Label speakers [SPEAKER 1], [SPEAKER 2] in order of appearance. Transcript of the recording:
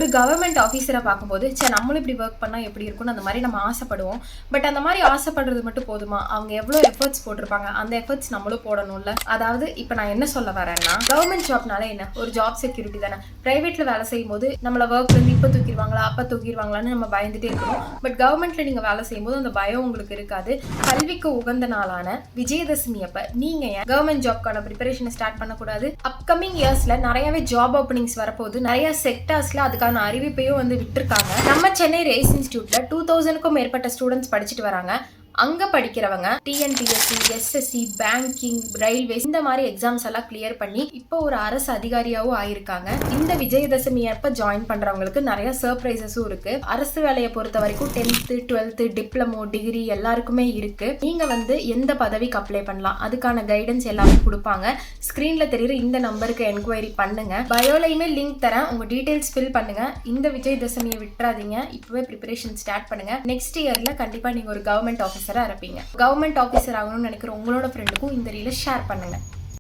[SPEAKER 1] ஒரு கவர்மெண்ட் ஆஃபீஸரை பார்க்கும்போது நம்மளும் இப்படி ஒர்க் பண்ணால் எப்படி இருக்கும்னு அந்த மாதிரி நம்ம ஆசைப்படுவோம். பட் அந்த மாதிரி ஆசைப்படுறது மட்டும் போதுமா? அவங்க எவ்வளோ எஃபர்ட்ஸ் போட்டிருப்பாங்க, அந்த எஃபர்ட்ஸ் நம்மளும் போடணும்ல. அதாவது இப்போ நான் என்ன சொல்ல வரேன்னா, கவர்மெண்ட் ஜாப்னால என்ன, ஒரு ஜாப் செக்யூரிட்டி தானே. பிரைவேட்ல வேலை செய்யும் போது நம்மள ஒர்க்ல இருந்து இப்போ தூக்கிடுவாங்களா அப்போ தூக்கிடுவாங்களான்னு நம்ம பயந்துட்டே இருக்கணும். பட் கவர்மெண்ட்ல நீங்க வேலை செய்யும்போது அந்த பயம் உங்களுக்கு இருக்காது. கல்விக்கு உகந்த நாளான விஜயதசமி அப்ப நீங்க ஏன் கவர்மெண்ட் ஜாப்க்கான ப்ரிப்பரேஷனை ஸ்டார்ட் பண்ணக்கூடாது? அப்கமிங் இயர்ஸ்ல நிறையவே ஜாப் ஓப்பனிங்ஸ் வரப்போகுது. நிறைய செக்டர்ஸ்ல அதுக்கான அறிவிப்பையும் விட்டுருக்காங்க. நம்ம சென்னை ரேஸ் இன்ஸ்டியூட்ல 2000க்கும் மேற்பட்ட ஸ்டூடெண்ட்ஸ் படிச்சுட்டு வராங்க. அங்க படிக்கிறவங்க டிஎன்பிஎஸ்சி, எஸ்எஸ்சி, பேங்கிங், ரயில்வேஸ் இந்த மாதிரி எக்ஸாம்ஸ் எல்லாம் கிளியர் பண்ணி இப்போ ஒரு அரசு அதிகாரியாவும் ஆயிருக்காங்க. இந்த விஜயதசமி அப்ப ஜாயின் பண்றவங்களுக்கு நிறைய சர்ப்ரைசஸும் இருக்கு. அரசு வேலையை பொறுத்த வரைக்கும் 10th 12th டிப்ளமோ, டிகிரி எல்லாருக்குமே இருக்கு. நீங்க எந்த பதவிக்கு அப்ளை பண்ணலாம், அதுக்கான கைடன்ஸ் எல்லாமே கொடுப்பாங்க. ஸ்கிரீன்ல தெரியுற இந்த நம்பருக்கு என்கொயரி பண்ணுங்க. பயோலையுமே லிங்க் தரேன், உங்க டீடைல்ஸ் ஃபில் பண்ணுங்க. இந்த விஜயதசமியை விட்டுறாதீங்க, இப்பவே ப்ரிப்பரேஷன் ஸ்டார்ட் பண்ணுங்க. நெக்ஸ்ட் இயர்ல கண்டிப்பா நீங்க ஒரு கவர்மெண்ட் ஆஃபீஸரா இருப்பீங்க. கவர்மெண்ட் ஆஃபீஸர் ஆகணும்னு நினைக்கிற உங்களோட ஃப்ரெண்டுக்கும் இந்த ரீலை ஷேர் பண்ணுங்க.